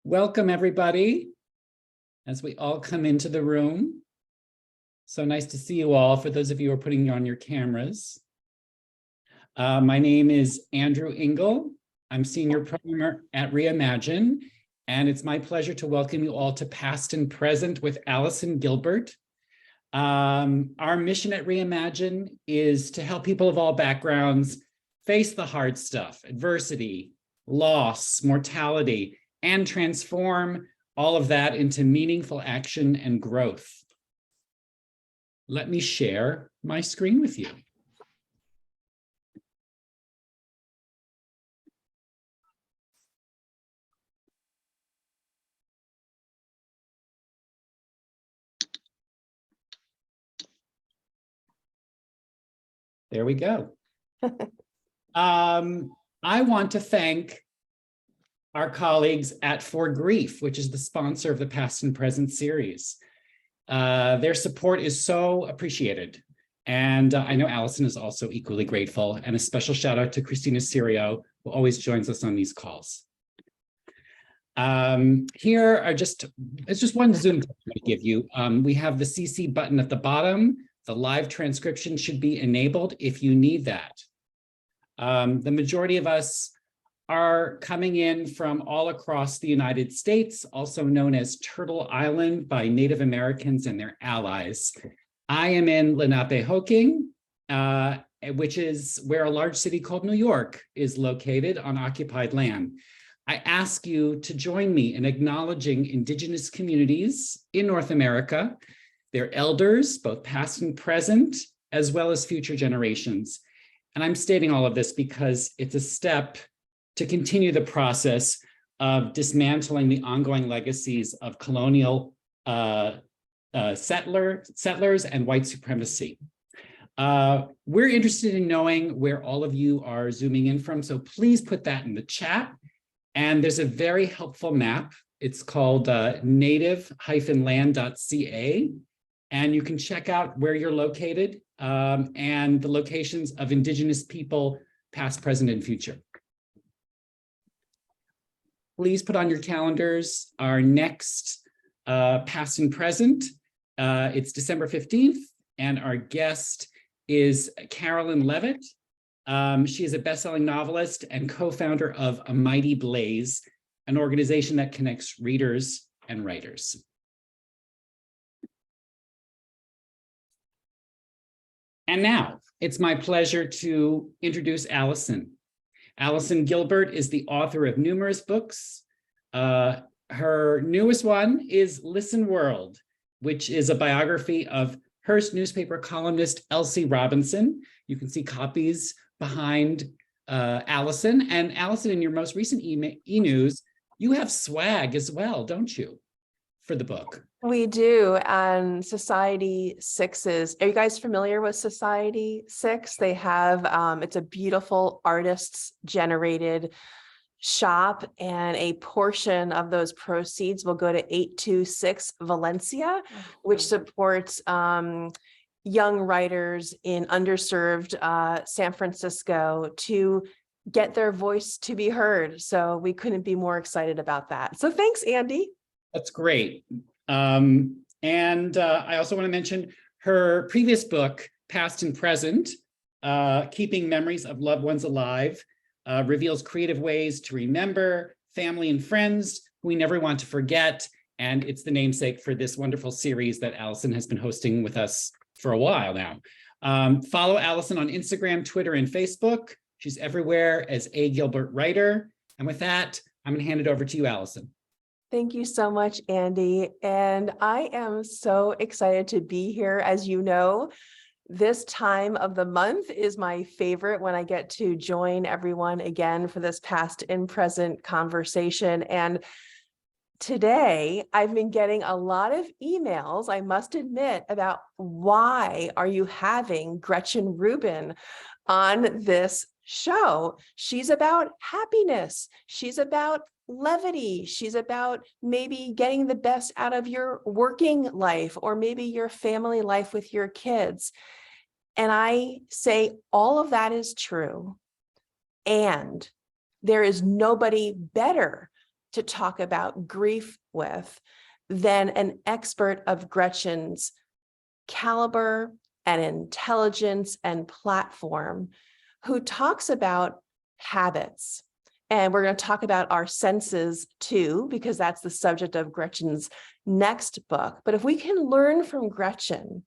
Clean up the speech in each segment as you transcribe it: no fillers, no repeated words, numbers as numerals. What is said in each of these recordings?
Welcome, everybody, as we all come into the room. So nice to see you all, for those of you who are putting on your cameras. My name is Andrew Engel. I'm Senior Programmer at Reimagine, and it's my pleasure to welcome you all to Past and Present with Allison Gilbert. Our mission at Reimagine is to help people of all backgrounds face the hard stuff, adversity, loss, mortality, and transform all of that into meaningful action and growth. Let me share my screen with you. There we go. I want to thank our colleagues at For Grief, which is the sponsor of the Past and Present series. Their support is so appreciated. And I know Allison is also equally grateful. And a special shout out to Christina Sirio, who always joins us on these calls. Here are it's just one Zoom tip I'm going to give you. We have the CC button at the bottom. The live transcription should be enabled if you need that. The majority of us are coming in from all across the United States, also known as Turtle Island by Native Americans and their allies. I am in Lenapehoking, which is where a large city called New York is located on occupied land. I ask you to join me in acknowledging Indigenous communities in North America, their elders, both past and present, as well as future generations. And I'm stating all of this because it's a step to continue the process of dismantling the ongoing legacies of colonial settlers and white supremacy. We're interested in knowing where all of you are zooming in from, so please put that in the chat. And there's a very helpful map. It's called native-land.ca, and you can check out where you're located and the locations of Indigenous people, past, present, and future. Please put on your calendars our next Past and Present. It's December 15th, and our guest is Carolyn Levitt. She is a best-selling novelist and co-founder of A Mighty Blaze, an organization that connects readers and writers. And now, it's my pleasure to introduce Allison. Allison Gilbert is the author of numerous books. Her newest one is Listen World, which is a biography of Hearst newspaper columnist Elsie Robinson. You can see copies behind Allison. And Allison, in your most recent e-news, you have swag as well, don't you, for the book? We do, and Society 6's. Are you guys familiar with Society 6? They have, it's a beautiful artists-generated shop, and a portion of those proceeds will go to 826 Valencia, which supports young writers in underserved San Francisco to get their voice to be heard. So we couldn't be more excited about that. So thanks, Andy. That's great. I also want to mention her previous book, Past and Present, Keeping Memories of Loved Ones Alive, reveals creative ways to remember family and friends who we never want to forget. And it's the namesake for this wonderful series that Allison has been hosting with us for a while now. Follow Allison on Instagram, Twitter, and Facebook. She's everywhere as A. Gilbert Writer. And with that, I'm going to hand it over to you, Allison. Thank you so much, Andy. And I am so excited to be here. As you know, this time of the month is my favorite, when I get to join everyone again for this past and present conversation. And today I've been getting a lot of emails, I must admit, about why are you having Gretchen Rubin on this show? She's about happiness. She's about levity. She's about maybe getting the best out of your working life, or maybe your family life with your kids. And I say all of that is true. And there is nobody better to talk about grief with than an expert of Gretchen's caliber and intelligence and platform, who talks about habits. And we're going to talk about our senses too, because that's the subject of Gretchen's next book. But if we can learn from Gretchen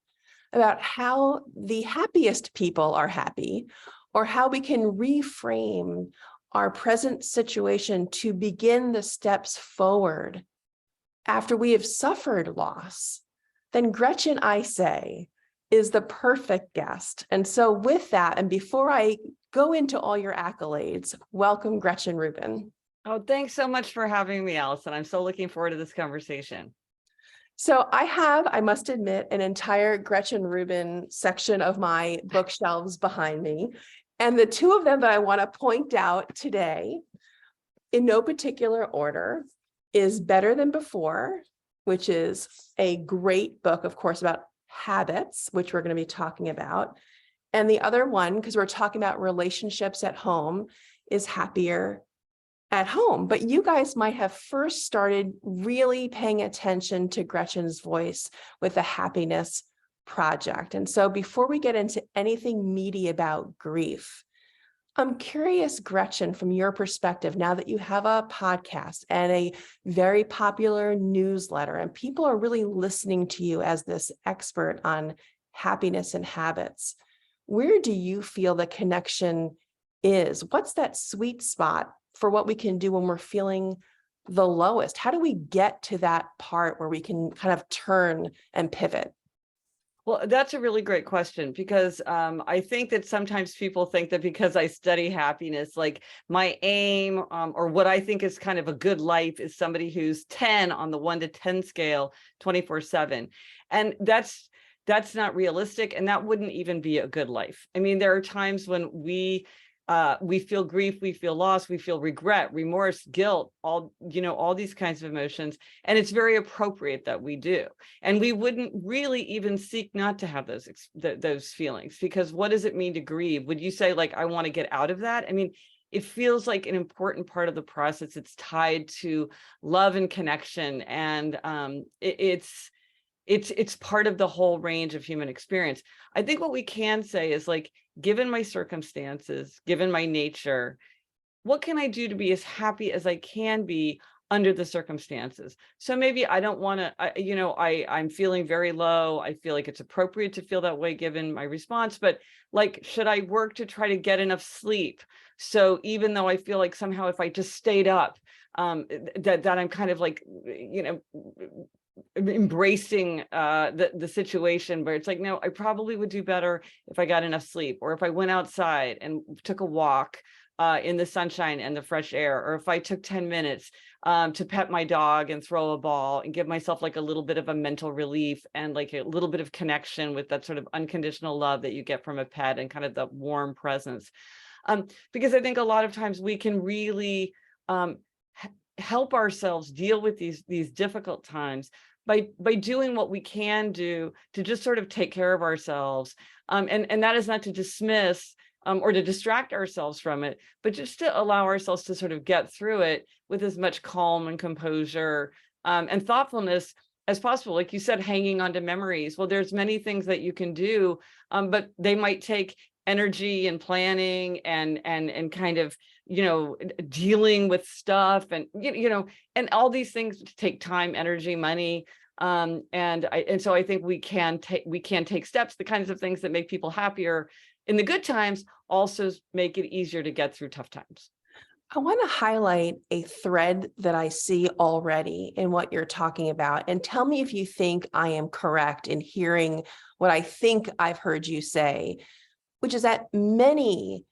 about how the happiest people are happy, or how we can reframe our present situation to begin the steps forward after we have suffered loss, then Gretchen, I say, is the perfect guest. And so with that, and before I go into all your accolades, welcome Gretchen Rubin. Oh, thanks so much for having me, Allison. I'm so looking forward to this conversation. So I have, I must admit, an entire Gretchen Rubin section of my bookshelves behind me. And the two of them that I want to point out today, in no particular order, is Better Than Before, which is a great book, of course, about habits, which we're going to be talking about. And the other one, because we're talking about relationships at home, is Happier at Home. But you guys might have first started really paying attention to Gretchen's voice with the Happiness Project. And so before we get into anything meaty about grief, I'm curious, Gretchen, from your perspective, now that you have a podcast and a very popular newsletter, and people are really listening to you as this expert on happiness and habits, where do you feel the connection is? What's that sweet spot for what we can do when we're feeling the lowest? How do we get to that part where we can kind of turn and pivot? Well, that's a really great question, because I think that sometimes people think that because I study happiness, like my aim or what I think is kind of a good life is somebody who's 10 on the 1 to 10 scale 24/7. And that's not realistic. And that wouldn't even be a good life. I mean, there are times when we feel grief, we feel loss, we feel regret, remorse, guilt, all these kinds of emotions. And it's very appropriate that we do. And we wouldn't really even seek not to have those feelings, because what does it mean to grieve? Would you say, like, I want to get out of that? I mean, it feels like an important part of the process. It's tied to love and connection. And it's part of the whole range of human experience. I think what we can say is, like, given my circumstances, given my nature, what can I do to be as happy as I can be under the circumstances? So maybe I don't want to, I'm feeling very low. I feel like it's appropriate to feel that way given my response, but, like, should I work to try to get enough sleep? So even though I feel like somehow if I just stayed up, that I'm kind of like, embracing the situation, where it's like, no, I probably would do better if I got enough sleep, or if I went outside and took a walk in the sunshine and the fresh air, or if I took 10 minutes to pet my dog and throw a ball and give myself like a little bit of a mental relief and like a little bit of connection with that sort of unconditional love that you get from a pet and kind of the warm presence. Because I think a lot of times we can really help ourselves deal with these difficult times by doing what we can do to just sort of take care of ourselves. And that is not to dismiss or to distract ourselves from it, but just to allow ourselves to sort of get through it with as much calm and composure and thoughtfulness as possible. Like you said, hanging on to memories. Well, there's many things that you can do, but they might take energy and planning and kind of, dealing with stuff and, and all these things take time, energy, money. And so I think we can take steps, the kinds of things that make people happier in the good times also make it easier to get through tough times. I want to highlight a thread that I see already in what you're talking about, and tell me if you think I am correct in hearing what I think I've heard you say, which is that many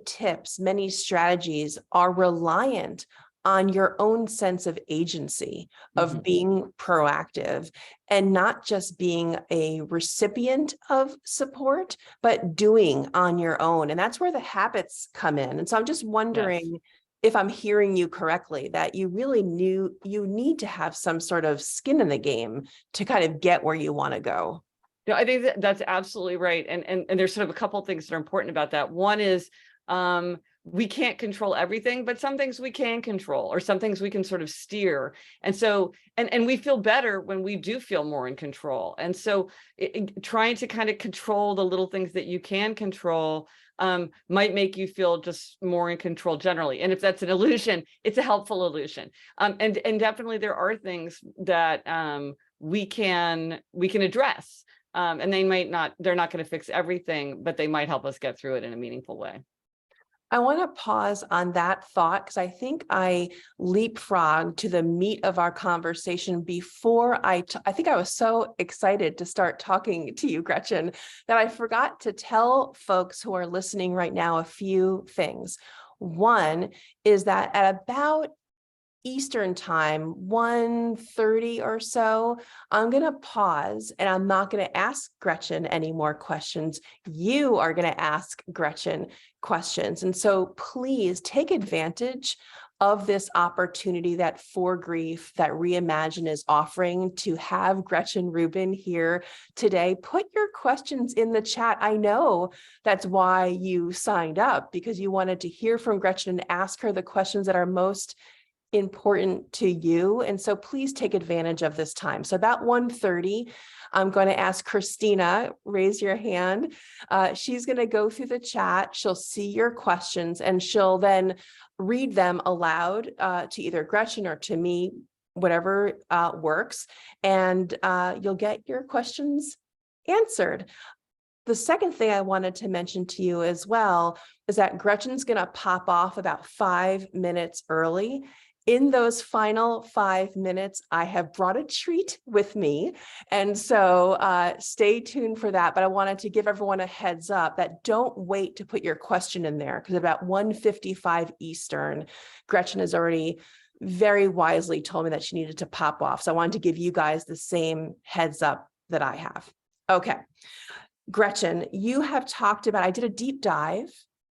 tips, many strategies are reliant on your own sense of agency, of being proactive, and not just being a recipient of support, but doing on your own. And that's where the habits come in. And so I'm just wondering if I'm hearing you correctly, that you really you need to have some sort of skin in the game to kind of get where you want to go. No, I think that's absolutely right. And there's sort of a couple of things that are important about that. One is we can't control everything, but some things we can control, or some things we can sort of steer. And so, and we feel better when we do feel more in control. And so trying to kind of control the little things that you can control might make you feel just more in control generally. And if that's an illusion, it's a helpful illusion. And definitely there are things that we can address. And they're not going to fix everything, but they might help us get through it in a meaningful way. I want to pause on that thought because I think I leapfrogged to the meat of our conversation before I think I was so excited to start talking to you, Gretchen, that I forgot to tell folks who are listening right now a few things. One is that at about Eastern time, 1:30 or so, I'm going to pause and I'm not going to ask Gretchen any more questions. You are going to ask Gretchen questions. And so please take advantage of this opportunity that For Grief, that Reimagine is offering to have Gretchen Rubin here today. Put your questions in the chat. I know that's why you signed up, because you wanted to hear from Gretchen and ask her the questions that are most important to you. And so please take advantage of this time. So about 1:30, I'm going to ask Christina, raise your hand. She's going to go through the chat. She'll see your questions and she'll then read them aloud to either Gretchen or to me, whatever works. And you'll get your questions answered. The second thing I wanted to mention to you as well is that Gretchen's going to pop off about 5 minutes early. In those final 5 minutes, I have brought a treat with me. And so stay tuned for that. But I wanted to give everyone a heads up that don't wait to put your question in there, because about 1:55 Eastern, Gretchen has already very wisely told me that she needed to pop off. So I wanted to give you guys the same heads up that I have. Okay. Gretchen, you have talked about, I did a deep dive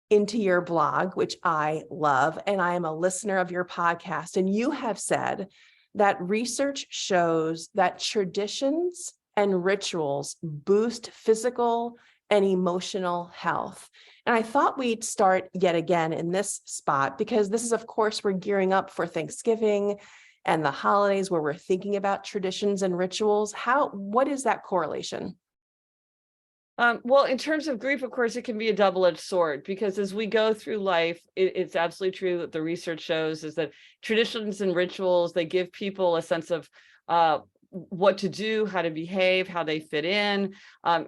into your blog, which I love, and I am a listener of your podcast. And you have said that research shows that traditions and rituals boost physical and emotional health. And I thought we'd start yet again in this spot, because this is, of course, we're gearing up for Thanksgiving and the holidays where we're thinking about traditions and rituals. What is that correlation? Well, in terms of grief, of course, it can be a double-edged sword, because as we go through life, it's absolutely true that the research shows is that traditions and rituals, they give people a sense of what to do, how to behave, how they fit in,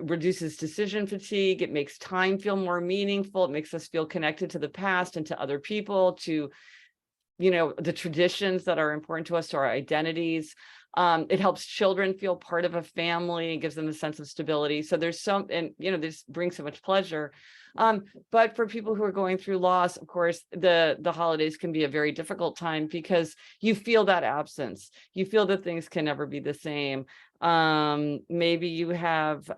reduces decision fatigue. It makes time feel more meaningful. It makes us feel connected to the past and to other people, to, the traditions that are important to us, to our identities. It helps children feel part of a family, gives them a sense of stability. So there's this brings so much pleasure. But for people who are going through loss, of course, the holidays can be a very difficult time, because you feel that absence. You feel that things can never be the same. Maybe you have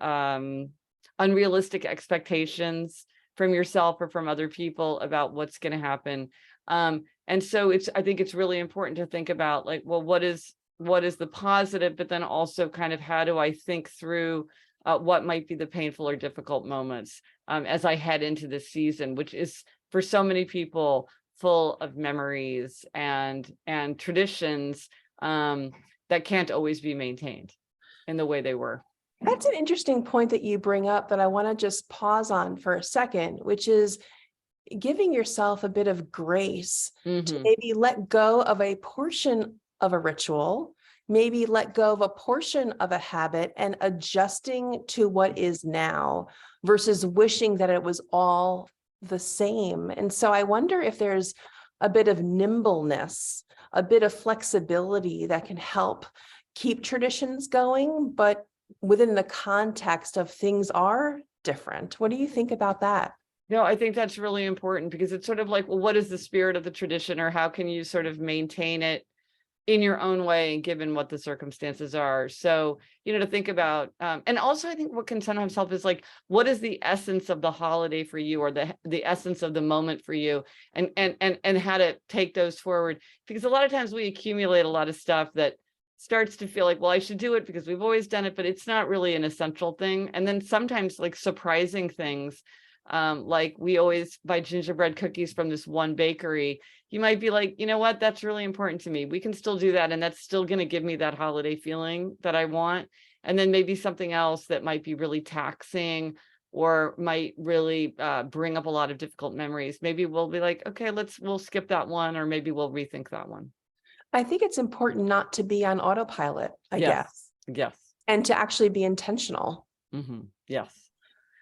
unrealistic expectations from yourself or from other people about what's going to happen. And so I think it's really important to think about, like, well, what is the positive, but then also kind of how do I think through what might be the painful or difficult moments as I head into this season, which is for so many people full of memories and traditions that can't always be maintained in the way they were. That's an interesting point that you bring up that I want to just pause on for a second, which is giving yourself a bit of grace to maybe let go of a portion of a ritual, maybe let go of a portion of a habit, and adjusting to what is now versus wishing that it was all the same. And so I wonder if there's a bit of nimbleness, a bit of flexibility that can help keep traditions going, but within the context of things are different. What do you think about that? No, I think that's really important, because it's sort of like, well, what is the spirit of the tradition, or how can you sort of maintain it in your own way, given what the circumstances are? So, to think about, and also I think what can sometimes help is, like, what is the essence of the holiday for you, or the essence of the moment for you, and how to take those forward. Because a lot of times we accumulate a lot of stuff that starts to feel like, well, I should do it because we've always done it, but it's not really an essential thing. And then sometimes, like, surprising things Like we always buy gingerbread cookies from this one bakery. You might be like, you know what, that's really important to me. We can still do that. And that's still going to give me that holiday feeling that I want. And then maybe something else that might be really taxing or might really bring up a lot of difficult memories. Maybe we'll be like, okay, we'll skip that one, or maybe we'll rethink that one. I think it's important not to be on autopilot, I guess, Yes. and to actually be intentional. Yes.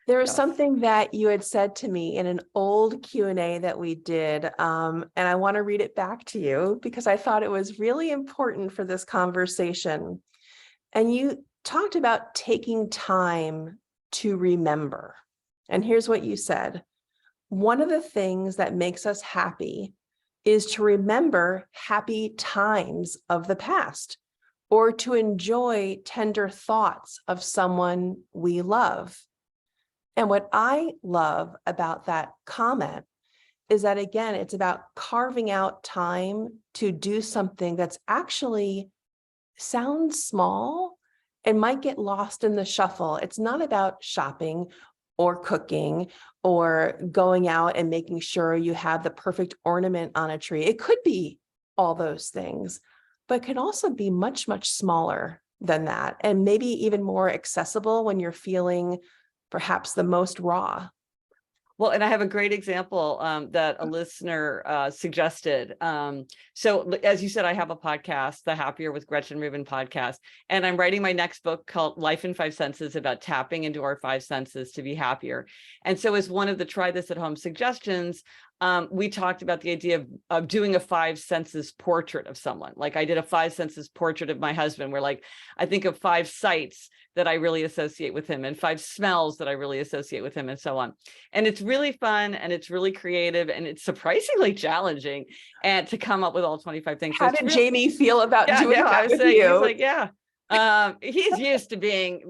There was Yes. something that you had said to me in an old Q&A that we did, and I want to read it back to you because I thought it was really important for this conversation. And you talked about taking time to remember. And here's what you said. One of the things that makes us happy is to remember happy times of the past, or to enjoy tender thoughts of someone we love. And what I love about that comment is that, again, it's about carving out time to do something that's actually sounds small and might get lost in the shuffle. It's not about shopping or cooking or going out and making sure you have the perfect ornament on a tree. It could be all those things, but it can also be much, much smaller than that, and maybe even more accessible when you're feeling perhaps the most raw. Well, and I have a great example that a listener suggested. So as you said, I have a podcast, the Happier with Gretchen Rubin podcast, and I'm writing my next book called Life in 5 Senses, about tapping into our 5 senses to be happier. And so as one of the try this at home suggestions, we talked about the idea of doing a 5 senses portrait of someone. Like I did a 5 senses portrait of my husband, where like I think of 5 sights that I really associate with him and 5 smells that I really associate with him, and so on. And it's really fun and it's really creative and it's surprisingly challenging and to come up with all 25 things. How did Jamie feel about doing that I was with saying, you? He's like, yeah. He's used to being,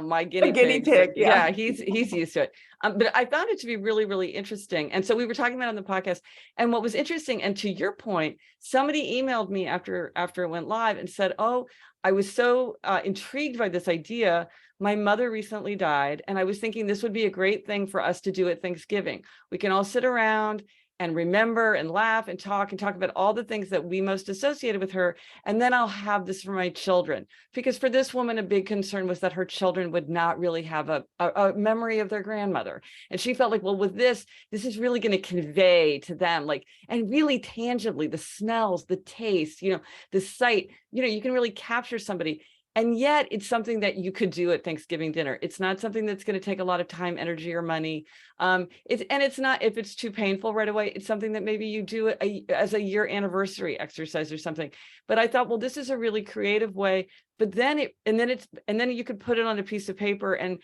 my guinea pig. Yeah, he's used to it. But I found it to be really, really interesting. And so we were talking about it on the podcast. And what was interesting, and to your point, somebody emailed me after it went live and said, oh, I was so intrigued by this idea. My mother recently died, and I was thinking this would be a great thing for us to do at Thanksgiving. We can all sit around and remember and laugh and talk about all the things that we most associated with her. And then I'll have this for my children. Because for this woman, a big concern was that her children would not really have a memory of their grandmother. And she felt like, well, with this is really going to convey to them, like, and really tangibly, the smells, the taste, the sight, you can really capture somebody. And yet it's something that you could do at Thanksgiving dinner. It's not something that's going to take a lot of time, energy, or money. It's not, if it's too painful right away, it's something that maybe you do as a year anniversary exercise or something. But I thought, well, this is a really creative way. But then you could put it on a piece of paper and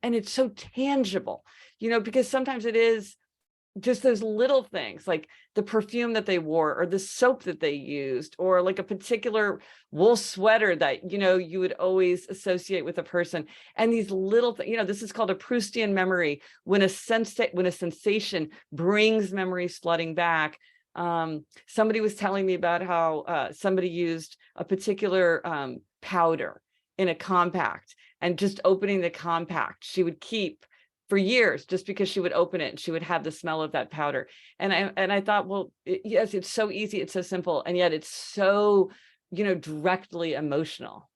it's so tangible, because sometimes it is just those little things, like the perfume that they wore, or the soap that they used, or like a particular wool sweater that, you would always associate with a person. And these little things, this is called a Proustian memory, when a sensation brings memories flooding back. Somebody was telling me about how somebody used a particular powder in a compact, and just opening the compact, she would keep for years, just because she would open it and she would have the smell of that powder. And I thought, well, yes, it's so easy, it's so simple, and yet it's so, directly emotional.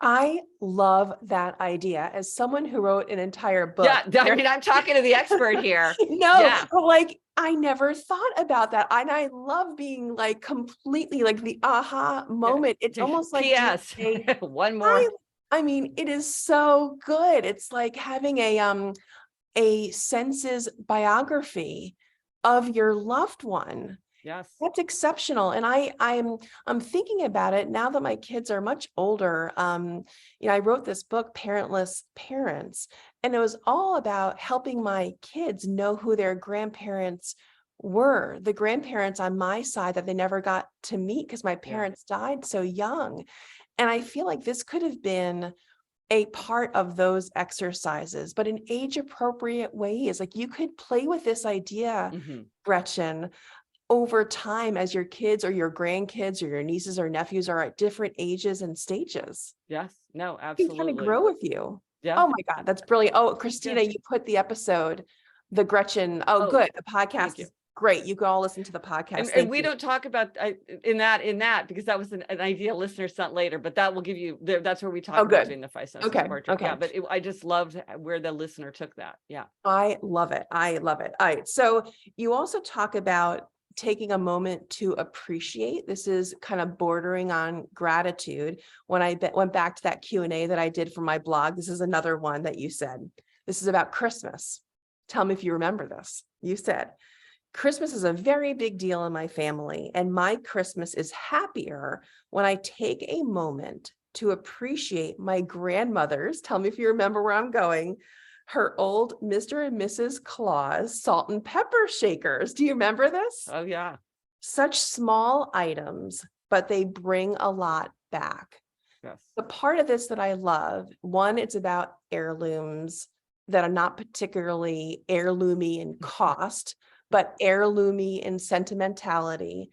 I love that idea. As someone who wrote an entire book. Yeah, I mean, I'm talking to the expert here. No, yeah. But like, I never thought about that. And I love being like completely like the aha moment. It's almost like P.S. One more. I mean, it is so good. It's like having a senses biography of your loved one. Yes. That's exceptional. And I'm thinking about it now that my kids are much older. I wrote this book, Parentless Parents, and it was all about helping my kids know who their grandparents were, the grandparents on my side that they never got to meet because my parents died so young. And I feel like this could have been a part of those exercises, but in age appropriate ways. Like you could play with this idea, Gretchen, over time as your kids or your grandkids or your nieces or nephews are at different ages and stages. Yes, no, absolutely. They kind of grow with you. Yeah. Oh my God, that's brilliant. Oh, Christina, you put the episode The Gretchen. Oh, Oh, good. The thank podcast you. is great. You can all listen to the podcast. And Thank we you. don't talk about in that because that was an idea listener sent later, but that will give you that's where we talk Oh, about good. being the five senses Okay. portrait. Yeah, Okay. but I just loved where the listener took that. Yeah. I love it. I love it. All right. So you also talk about taking a moment to appreciate. This is kind of bordering on gratitude. When I went back to that Q&A that I did for my blog, this is another one that you said. This is about Christmas. Tell me if you remember this. You said, Christmas is a very big deal in my family, and my Christmas is happier when I take a moment to appreciate my grandmother's, tell me if you remember where I'm going, her old Mr. and Mrs. Claus salt and pepper shakers. Do you remember this? Oh yeah. Such small items, but they bring a lot back. Yes. The part of this that I love, one, it's about heirlooms that are not particularly heirloomy in cost, but heirloomy in sentimentality.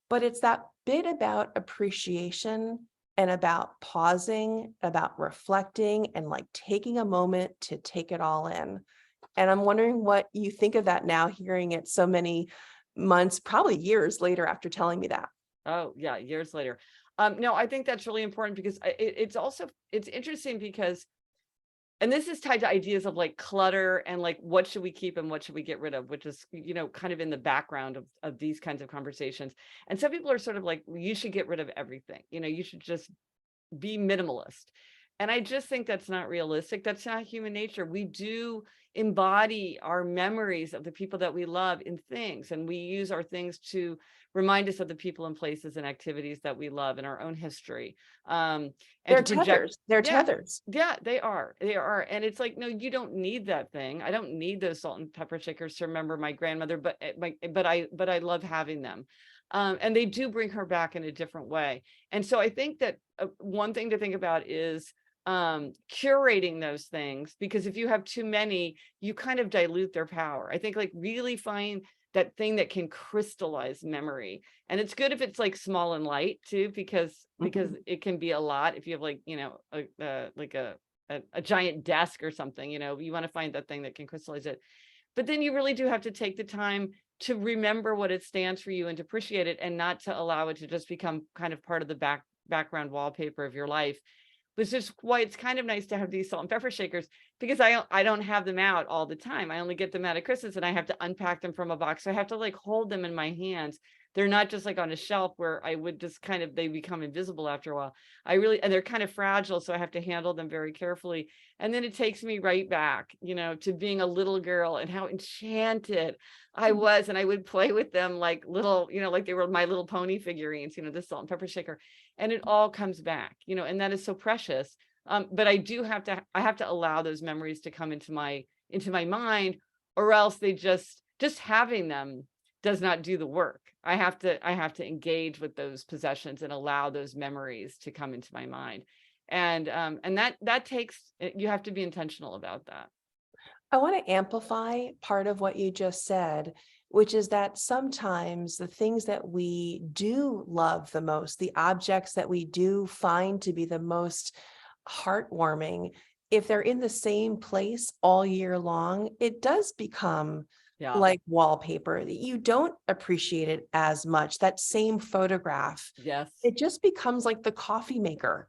But it's that bit about appreciation and about pausing, about reflecting, and like taking a moment to take it all in. And I'm wondering what you think of that now, hearing it so many months, probably years later after telling me that. Oh yeah, years later. No, I think that's really important because it's interesting because, and this is tied to ideas of like clutter and like what should we keep and what should we get rid of, which is, kind of in the background of these kinds of conversations. And some people are sort of like, well, you should get rid of everything. You should just be minimalist. And I just think that's not realistic. That's not human nature. We do embody our memories of the people that we love in things, and we use our things to remind us of the people and places and activities that we love in our own history. And They're to project, tethers. They're yeah, tethers. yeah, they are. They are. And it's like, no, you don't need that thing. I don't need those salt and pepper shakers to remember my grandmother, but I love having them. And they do bring her back in a different way. And so I think that one thing to think about is curating those things, because if you have too many, you kind of dilute their power. I think like really find that thing that can crystallize memory. And it's good if it's like small and light too, because it can be a lot. If you have like, a giant desk or something, you want to find that thing that can crystallize it. But then you really do have to take the time to remember what it stands for you and to appreciate it, and not to allow it to just become kind of part of the background wallpaper of your life. Which is why it's kind of nice to have these salt and pepper shakers, because I don't have them out all the time. I only get them out at Christmas, and I have to unpack them from a box. So I have to like hold them in my hands. They're not just like on a shelf where I would just kind of, they become invisible after a while. And they're kind of fragile. So I have to handle them very carefully. And then it takes me right back, to being a little girl and how enchanted I was. And I would play with them like little, like they were my little pony figurines, this salt and pepper shaker. And it all comes back, and that is so precious. But I have to allow those memories to come into my mind, or else they just having them does not do the work. I have to engage with those possessions and allow those memories to come into my mind. And that takes, you have to be intentional about that. I want to amplify part of what you just said, which is that sometimes the things that we do love the most, the objects that we do find to be the most heartwarming, if they're in the same place all year long, it does become like wallpaper. You don't appreciate it as much. That same photograph, yes, it just becomes like the coffee maker,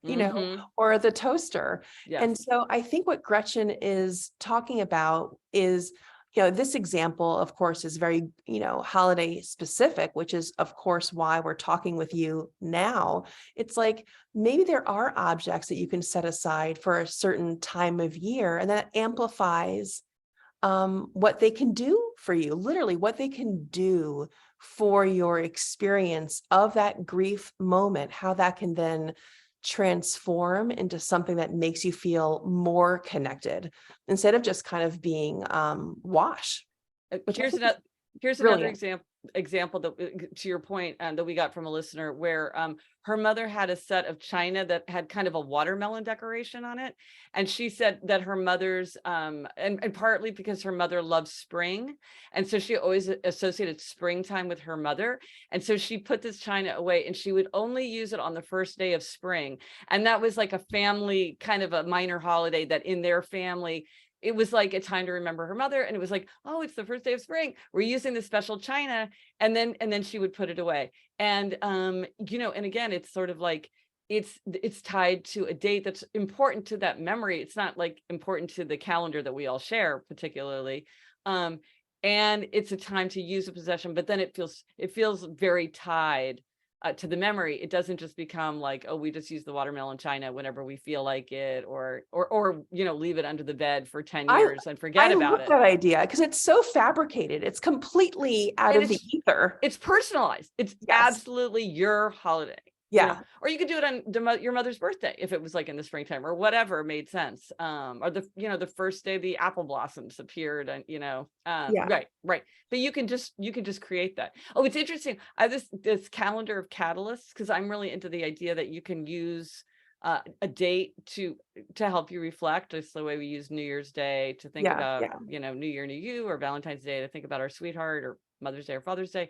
or the toaster. yes. And so I think what Gretchen is talking about is, this example, of course, is very, holiday specific, which is, of course, why we're talking with you now. It's like, maybe there are objects that you can set aside for a certain time of year, and that amplifies what they can do for you, literally what they can do for your experience of that grief moment, how that can then transform into something that makes you feel more connected instead of just kind of being wash. Here's another example that, to your point, that we got from a listener, where her mother had a set of china that had kind of a watermelon decoration on it. And she said that her mother's, and partly because her mother loves spring. And so she always associated springtime with her mother. And so she put this china away, and she would only use it on the first day of spring. And that was like a family, kind of a minor holiday that in their family, it was like a time to remember her mother. And it was like, oh, it's the first day of spring. We're using this special china. And then she would put it away. And, you know, and again, it's sort of like, it's tied to a date that's important to that memory. It's not like important to the calendar that we all share particularly. And it's a time to use a possession, but then it feels very tied to the memory. It doesn't just become like, oh, we just use the watermelon china whenever we feel like it, or you know, leave it under the bed for 10 years and forget I about love it. that idea because it's so fabricated. It's completely out And of the ether. It's personalized. It's Yes. absolutely your holiday. You know, Yeah. or you could do it on your mother's birthday if it was like in the springtime or whatever made sense. Or the first day the apple blossoms appeared, and Yeah. right. But you can just create that. Oh, it's interesting. I have this calendar of catalysts because I'm really into the idea that you can use a date to help you reflect. It's the way we use New Year's Day to think Yeah. about, Yeah. New Year, New You, or Valentine's Day to think about our sweetheart, or Mother's Day or Father's Day.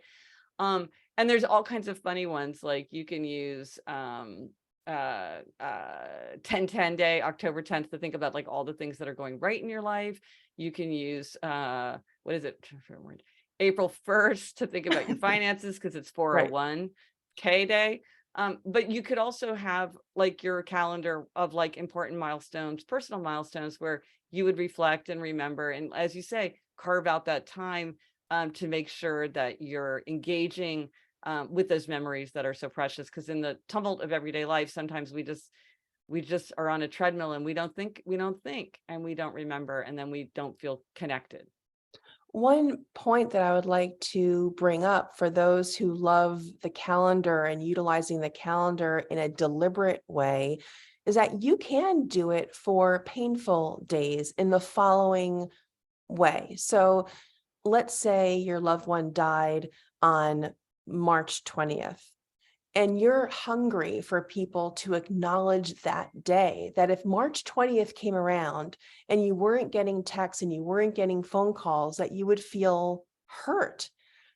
And there's all kinds of funny ones, like you can use 10-10 day, October 10th, to think about like all the things that are going right in your life. You can use what is it? April 1st to think about your finances because it's 401k day. But you could also have like your calendar of like important milestones, personal milestones, where you would reflect and remember. And as you say, carve out that time to make sure that you're engaging with those memories that are so precious. Because in the tumult of everyday life, sometimes we just are on a treadmill and we don't think, and we don't remember, and then we don't feel connected. One point that I would like to bring up for those who love the calendar and utilizing the calendar in a deliberate way is that you can do it for painful days in the following way. So let's say your loved one died on March 20th. And you're hungry for people to acknowledge that day, that if March 20th came around and you weren't getting texts and you weren't getting phone calls, that you would feel hurt.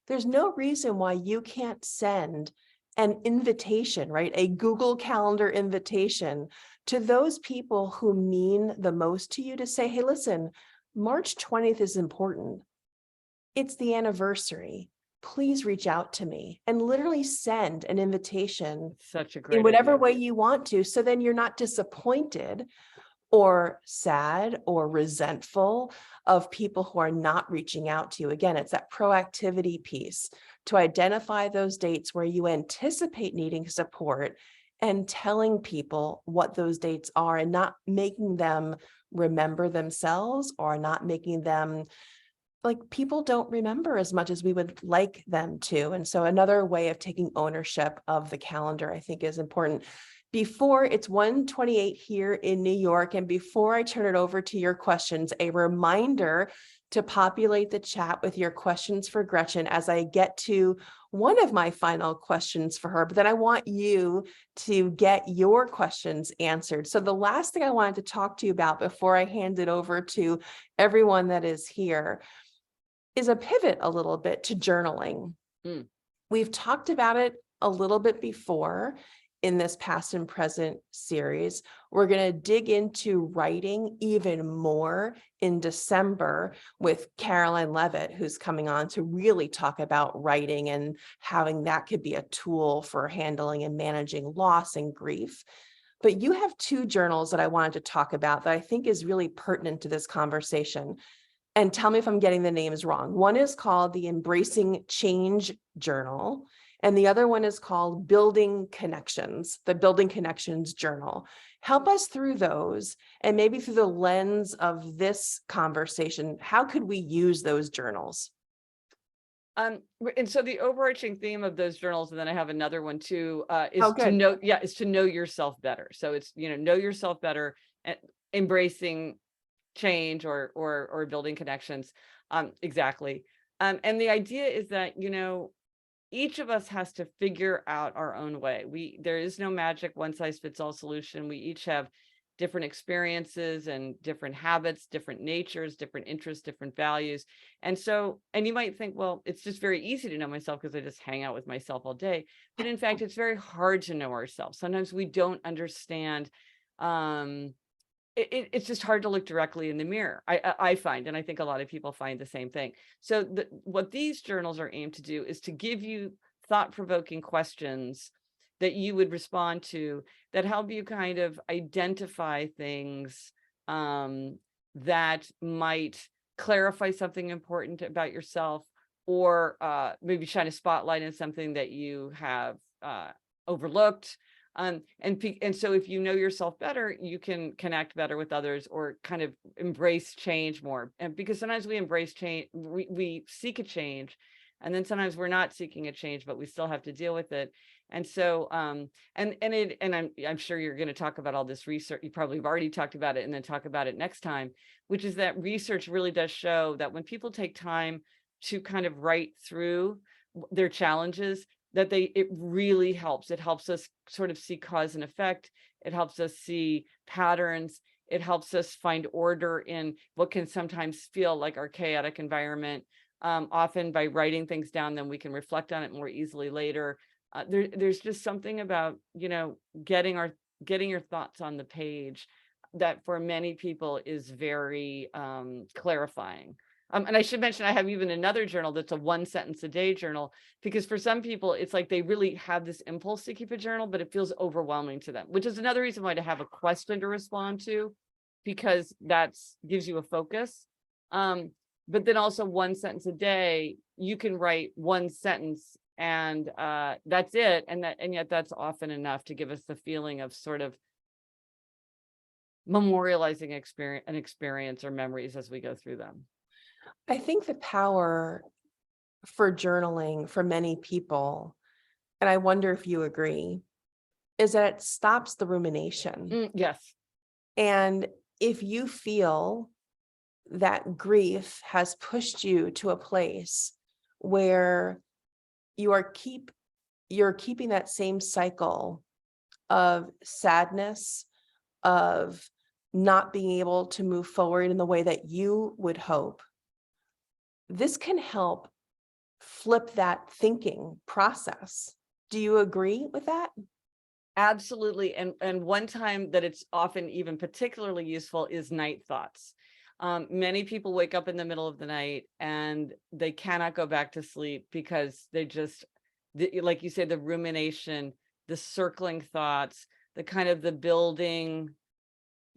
There's no reason why you can't send an invitation, right? A Google Calendar invitation to those people who mean the most to you to say, hey, listen, March 20th is important. It's the anniversary. Please reach out to me, and literally send an invitation Such a great in whatever idea. way you want to. So then you're not disappointed or sad or resentful of people who are not reaching out to you. Again, it's that proactivity piece to identify those dates where you anticipate needing support and telling people what those dates are, and not making them remember themselves, or not making them like people don't remember as much as we would like them to. And so another way of taking ownership of the calendar, I think, is important. Before it's 1:28 here in New York, and before I turn it over to your questions, a reminder to populate the chat with your questions for Gretchen as I get to one of my final questions for her, but then I want you to get your questions answered. So the last thing I wanted to talk to you about before I hand it over to everyone that is here is a pivot a little bit to journaling. We've talked about it a little bit before in this past and present series. We're going to dig into writing even more in December with Caroline Levitt, who's coming on to really talk about writing and having that could be a tool for handling and managing loss and grief. But you have two journals that I wanted to talk about that I think is really pertinent to this conversation. And tell me if I'm getting the names wrong. One is called the Embracing Change Journal, and the other one is called Building Connections, the Building Connections Journal. Help us through those, and maybe through the lens of this conversation, how could we use those journals? And so the overarching theme of those journals, and then I have another one too, is Oh, good. is to know yourself better. So it's, know yourself better, and embracing change or building connections. Exactly. And the idea is that, each of us has to figure out our own way. There is no magic one size fits all solution. We each have different experiences and different habits, different natures, different interests, different values. And you might think, well, it's just very easy to know myself because I just hang out with myself all day. But in fact, it's very hard to know ourselves. Sometimes we don't understand it's just hard to look directly in the mirror. I find, and I think a lot of people find the same thing. So what these journals are aimed to do is to give you thought-provoking questions that you would respond to that help you kind of identify things that might clarify something important about yourself, or maybe shine a spotlight on something that you have overlooked. And so if you know yourself better, you can connect better with others, or kind of embrace change more. And because sometimes we embrace change, we seek a change, and then sometimes we're not seeking a change, but we still have to deal with it. And so, and I'm sure you're going to talk about all this research. You probably have already talked about it, and then talk about it next time, which is that research really does show that when people take time to kind of write through their challenges, that it really helps. It helps us sort of see cause and effect. It helps us see patterns. It helps us find order in what can sometimes feel like our chaotic environment. Often by writing things down, then we can reflect on it more easily later. There's just something about, getting your thoughts on the page that for many people is very clarifying. And I should mention, I have even another journal that's a 1 sentence a day journal, because for some people, it's like they really have this impulse to keep a journal, but it feels overwhelming to them, which is another reason why to have a question to respond to, because gives you a focus. But then also 1 sentence a day, you can write 1 sentence and that's it. And yet that's often enough to give us the feeling of sort of memorializing an experience or memories as we go through them. I think the power for journaling for many people, and I wonder if you agree, is that it stops the rumination. Yes. And if you feel that grief has pushed you to a place where you're keeping that same cycle of sadness, of not being able to move forward in the way that you would hope, this can help flip that thinking process. Do you agree with that? Absolutely. And one time that it's often even particularly useful is night thoughts. Many people wake up in the middle of the night and they cannot go back to sleep because they just, like you say, the rumination, the circling thoughts, the building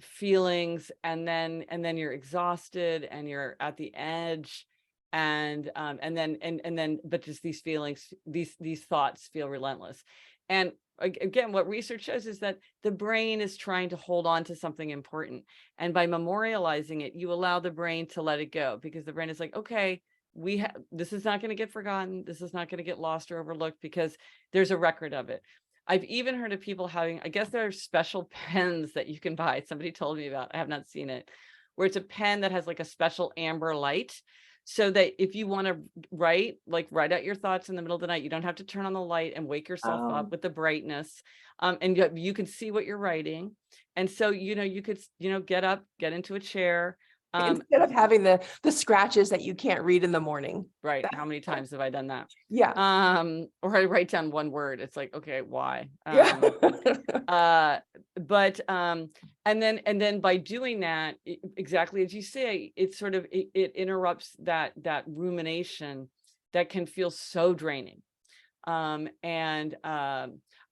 feelings, and then you're exhausted and you're at the edge, and then but just these feelings, these thoughts feel relentless. And again, what research shows is that the brain is trying to hold on to something important, and by memorializing it, you allow the brain to let it go, because the brain is like, okay, this is not going to get forgotten, this is not going to get lost or overlooked, because there's a record of it. I've even heard of people having, I guess there are special pens that you can buy. Somebody told me about, I have not seen it, where it's a pen that has like a special amber light, so that if you want to write out your thoughts in the middle of the night, you don't have to turn on the light and wake yourself up with the brightness. And you can see what you're writing. And so, you could, get up, get into a chair. Instead of having the scratches that you can't read in the morning. Right. How many times have I done that? Yeah. Or I write down one word. It's like, okay, why? Yeah. But and then by doing that, exactly as you say, it sort of it interrupts that rumination that can feel so draining.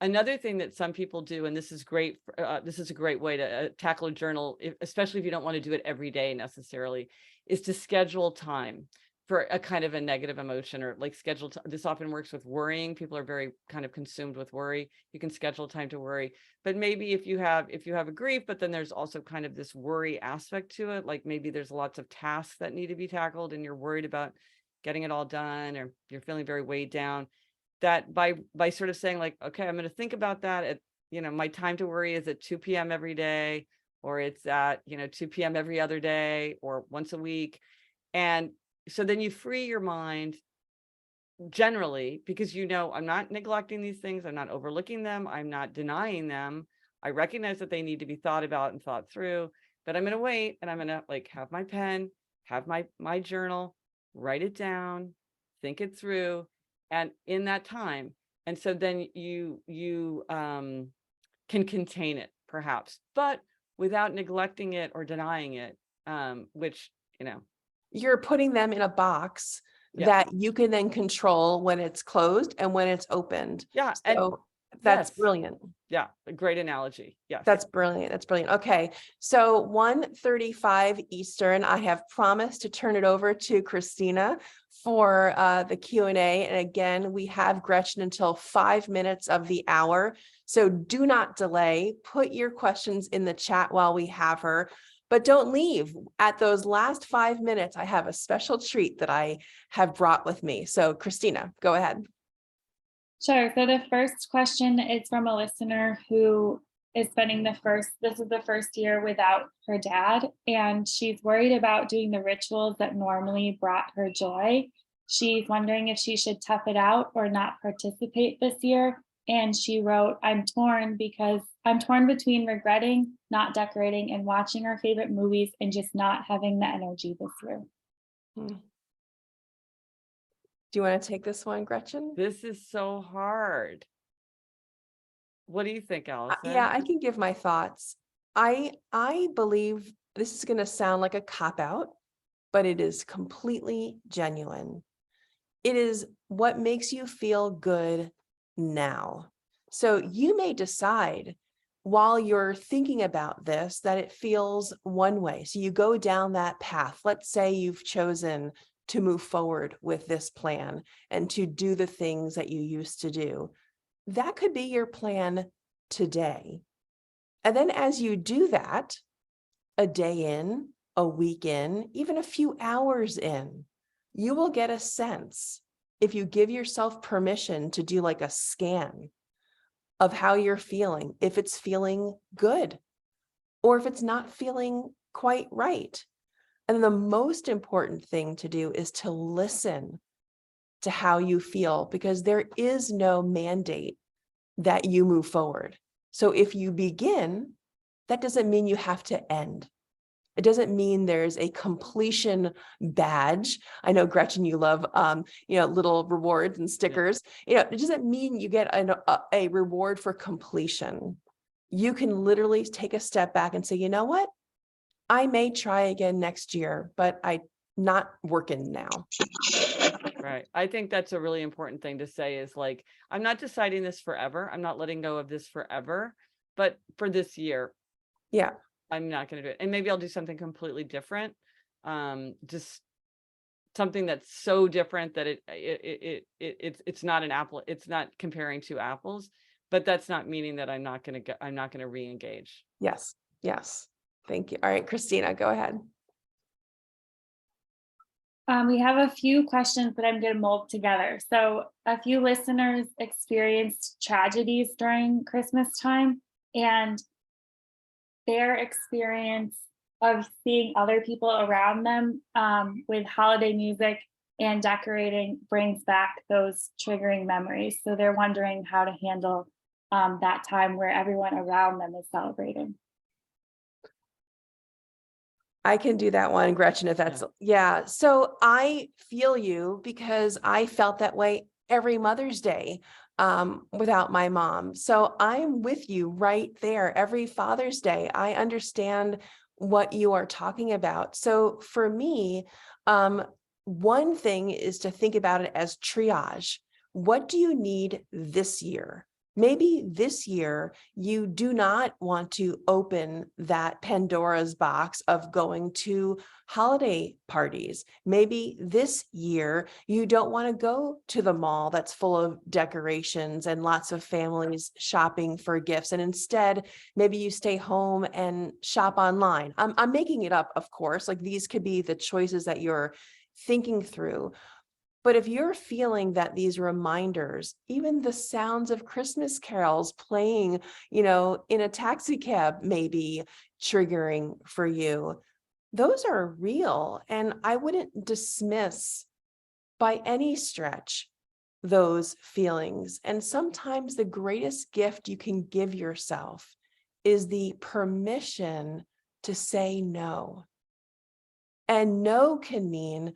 Another thing that some people do, and this is great, this is a great way to tackle a journal, especially if you don't want to do it every day necessarily, is to schedule time for a kind of a negative emotion, or like this often works with worrying. People are very kind of consumed with worry. You can schedule time to worry, but maybe if you have a grief, but then there's also kind of this worry aspect to it, like maybe there's lots of tasks that need to be tackled and you're worried about getting it all done, or you're feeling very weighed down, that by sort of saying like, okay, I'm going to think about that at, my time to worry is at 2 p.m. every day, or it's at, 2 p.m. every other day, or once a week. And so then you free your mind generally, because, I'm not neglecting these things. I'm not overlooking them. I'm not denying them. I recognize that they need to be thought about and thought through, but I'm going to wait, and I'm going to have my pen, have my journal, write it down, think it through. And in that time, and so then you can contain it perhaps, but without neglecting it or denying it, which, You're putting them in a box Yeah. that you can then control when it's closed and when it's opened. yeah. And So that's yes. brilliant. Yeah, a great analogy. Yes. That's brilliant. That's brilliant. Okay. So 1:35 Eastern, I have promised to turn it over to Christina for the Q&A. And again, we have Gretchen until 5 minutes of the hour. So do not delay. Put your questions in the chat while we have her. But don't leave. At those last 5 minutes, I have a special treat that I have brought with me. So Christina, go ahead. Sure. So the first question is from a listener who is spending this is the first year without her dad, and she's worried about doing the rituals that normally brought her joy. She's wondering if she should tough it out or not participate this year. And she wrote, I'm torn between regretting not decorating and watching our favorite movies and just not having the energy this year. Do you want to take this one, Gretchen? This is so hard. What do you think, Allison? Yeah, I can give my thoughts. I believe this is going to sound like a cop-out, but it is completely genuine. It is what makes you feel good now. So you may decide while you're thinking about this that it feels one way. So you go down that path. Let's say you've chosen to move forward with this plan and to do the things that you used to do. That could be your plan today. And then as you do that, a day in, a week in, even a few hours in, you will get a sense, if you give yourself permission to do like a scan of how you're feeling, if it's feeling good or if it's not feeling quite right. And the most important thing to do is to listen to how you feel, because there is no mandate that you move forward. So if you begin, that doesn't mean you have to end. It doesn't mean there's a completion badge. I know, Gretchen, you love, little rewards and stickers. It doesn't mean you get a reward for completion. You can literally take a step back and say, you know what? I may try again next year, but I'm not working now. Right. I think that's a really important thing to say is like, I'm not deciding this forever. I'm not letting go of this forever, but for this year. Yeah. I'm not going to do it. And maybe I'll do something completely different. Just something that's so different that it's not an apple. It's not comparing two apples, but that's not meaning that I'm not going to re-engage. Yes. Yes. Thank you. All right, Christina, go ahead. We have a few questions that I'm going to mold together. So a few listeners experienced tragedies during Christmas time, and their experience of seeing other people around them with holiday music and decorating brings back those triggering memories. So they're wondering how to handle that time where everyone around them is celebrating. I can do that one, Gretchen, if that's, yeah. So I feel you, because I felt that way every Mother's Day without my mom. So I'm with you right there. Every Father's Day, I understand what you are talking about. So for me, one thing is to think about it as triage. What do you need this year? Maybe this year you do not want to open that Pandora's box of going to holiday parties. Maybe this year you don't want to go to the mall that's full of decorations and lots of families shopping for gifts. And instead, maybe you stay home and shop online. I'm making it up, of course, like these could be the choices that you're thinking through. But if you're feeling that these reminders, even the sounds of Christmas carols playing, in a taxi cab, may be triggering for you, those are real. And I wouldn't dismiss by any stretch those feelings. And sometimes the greatest gift you can give yourself is the permission to say no. And no can mean,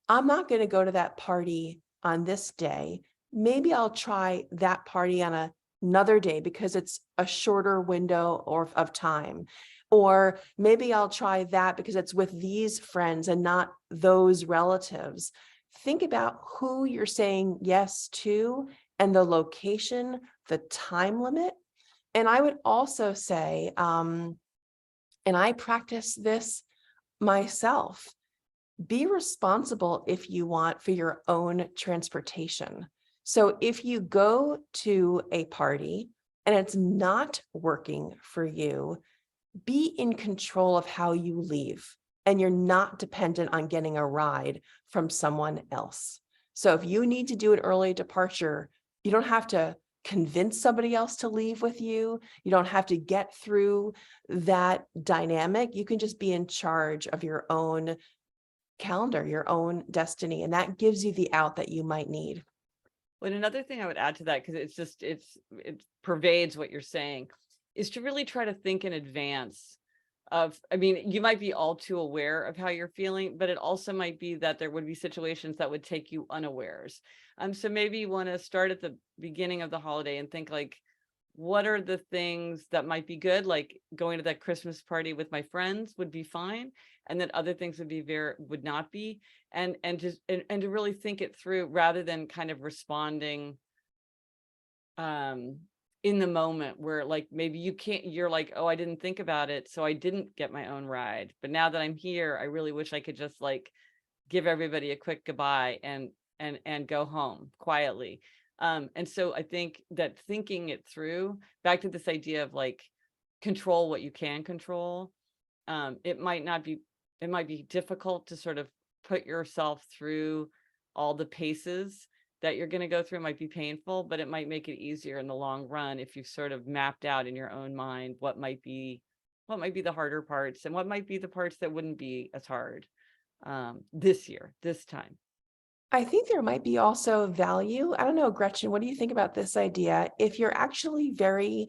I'm not going to go to that party on this day. Maybe I'll try that party on a another day because it's a shorter window of time. Or maybe I'll try that because it's with these friends and not those relatives. Think about who you're saying yes to and the location, the time limit. And I would also say, and I practice this myself, be responsible if you want for your own transportation. So if you go to a party and it's not working for you, be in control of how you leave, and you're not dependent on getting a ride from someone else. So if you need to do an early departure, you don't have to convince somebody else to leave with you. You don't have to get through that dynamic. You can just be in charge of your own calendar, your own destiny, and that gives you the out that you might need. Well, another thing I would add to that, because it pervades what you're saying, is to really try to think in advance of, I mean, you might be all too aware of how you're feeling, but it also might be that there would be situations that would take you unawares. So maybe you want to start at the beginning of the holiday and think like, what are the things that might be good? Like going to that Christmas party with my friends would be fine. And then other things would not be. And to really think it through rather than kind of responding in the moment where like maybe you're like, oh, I didn't think about it, so I didn't get my own ride. But now that I'm here, I really wish I could just like give everybody a quick goodbye and go home quietly. And so I think that thinking it through, back to this idea of like control what you can control, it might be difficult to sort of put yourself through all the paces that you're going to go through. It might be painful, but it might make it easier in the long run if you've sort of mapped out in your own mind what might be the harder parts and what might be the parts that wouldn't be as hard this time. I think there might be also value. I don't know, Gretchen, what do you think about this idea? If you're actually very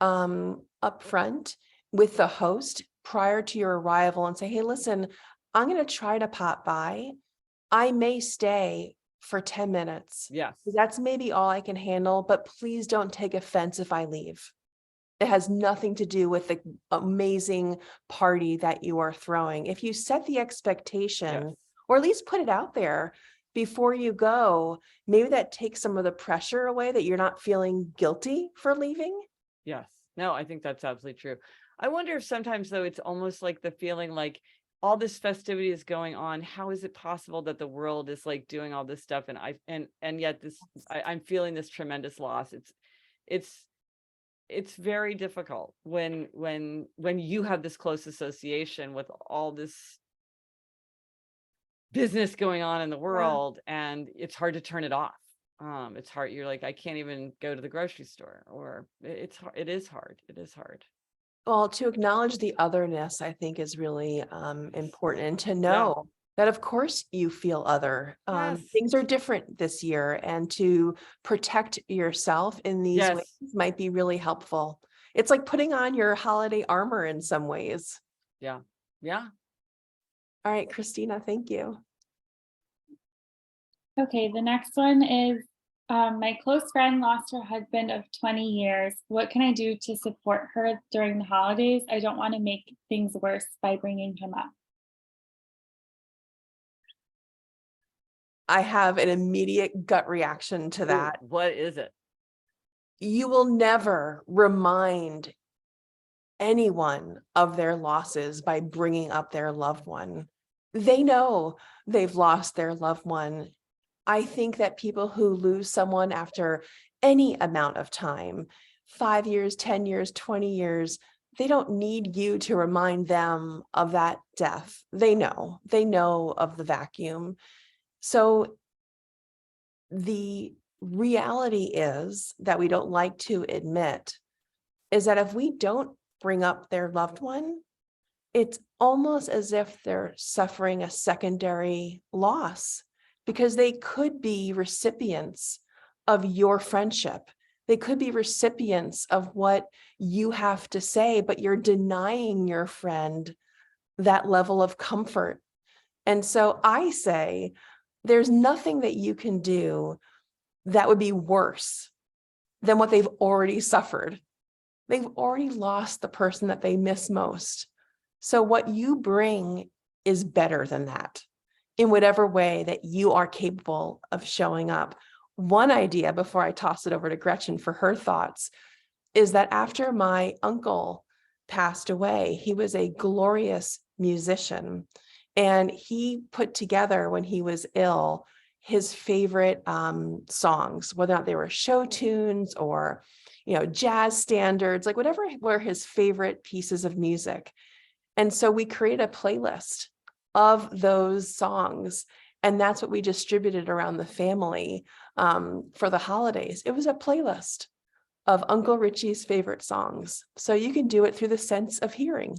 upfront with the host prior to your arrival and say, hey, listen, I'm going to try to pop by. I may stay for 10 minutes. Yes. That's maybe all I can handle, but please don't take offense if I leave. It has nothing to do with the amazing party that you are throwing. If you set the expectation, Yes. or at least put it out there before you go, maybe that takes some of the pressure away that you're not feeling guilty for leaving. Yes. No, I think that's absolutely true. I wonder if sometimes though, it's almost like the feeling like all this festivity is going on. How is it possible that the world is like doing all this stuff? And yet I'm feeling this tremendous loss. It's very difficult when you have this close association with all this business going on in the world, and it's hard to turn it off. It's hard. You're like, I can't even go to the grocery store, or it is hard. Well, to acknowledge the otherness, I think is really important, and to know that of course you feel other. Yes. Things are different this year, and to protect yourself in these ways might be really helpful. It's like putting on your holiday armor in some ways. Yeah. All right, Christina, thank you. Okay, the next one is, my close friend lost her husband of 20 years. What can I do to support her during the holidays? I don't want to make things worse by bringing him up. I have an immediate gut reaction to that. What is it? You will never remind anyone of their losses by bringing up their loved one. They know they've lost their loved one. I think that people who lose someone after any amount of time, 5 years, 10 years, 20 years, they don't need you to remind them of that death. They know of the vacuum. So the reality is that we don't like to admit is that if we don't bring up their loved one, it's almost as if they're suffering a secondary loss, because they could be recipients of your friendship. They could be recipients of what you have to say, but you're denying your friend that level of comfort. And so I say, there's nothing that you can do that would be worse than what they've already suffered. They've already lost the person that they miss most. So what you bring is better than that in whatever way that you are capable of showing up. One idea, before I toss it over to Gretchen for her thoughts, is that after my uncle passed away, he was a glorious musician, and he put together, when he was ill, his favorite songs, whether or not they were show tunes or, jazz standards, like whatever were his favorite pieces of music. And so we created a playlist of those songs, and that's what we distributed around the family for the holidays. It was a playlist of Uncle Richie's favorite songs. So you can do it through the sense of hearing.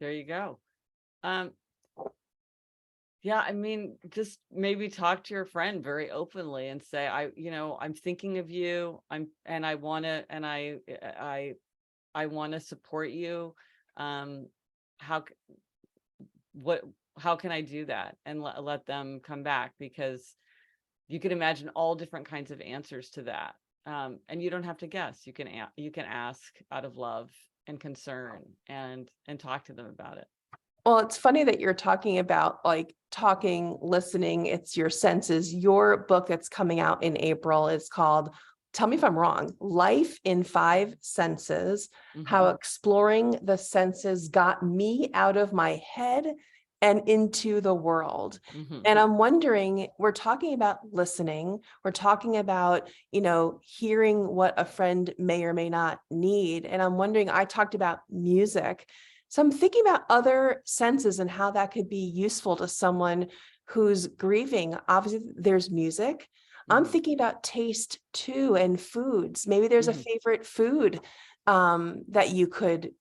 There you go. Yeah, I mean, just maybe talk to your friend very openly and say, I'm thinking of you. I want to support you. How can I do that? And let them come back, because you can imagine all different kinds of answers to that. And you don't have to guess. You can ask out of love and concern, and talk to them about it. Well, it's funny that you're talking about talking, listening, it's your senses. Your book that's coming out in April is called, tell me if I'm wrong, Life in 5 Senses, How Exploring the Senses Got Me Out of My Head and Into the World. And I'm wondering, we're talking about listening, we're talking about, hearing what a friend may or may not need. And I'm wondering, I talked about music. So I'm thinking about other senses and how that could be useful to someone who's grieving. Obviously, there's music. I'm thinking about taste too, and foods. Maybe there's a favorite food that you could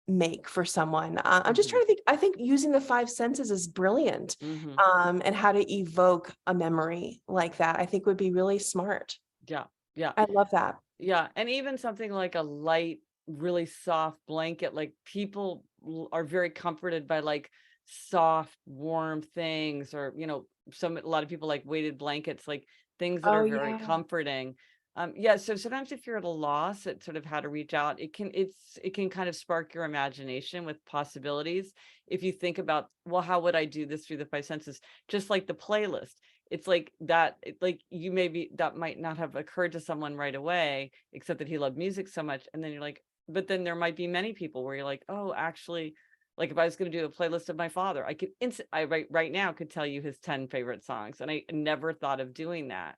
make for someone. I'm just trying to think. I think using the 5 senses is brilliant. And how to evoke a memory like that, I think would be really smart. Yeah. I love that. Yeah. And even something like a light, really soft blanket, like people are very comforted by like soft, warm things, or, a lot of people like weighted blankets, like things that are very comforting. So sometimes if you're at a loss at sort of how to reach out, it can kind of spark your imagination with possibilities. If you think about, well, how would I do this through the 5 senses? Just like the playlist. It's like that, that might not have occurred to someone right away, except that he loved music so much. And then you're like, but then there might be many people where you're like, oh, actually, like if I was going to do a playlist of my father, I right now could tell you his 10 favorite songs. And I never thought of doing that.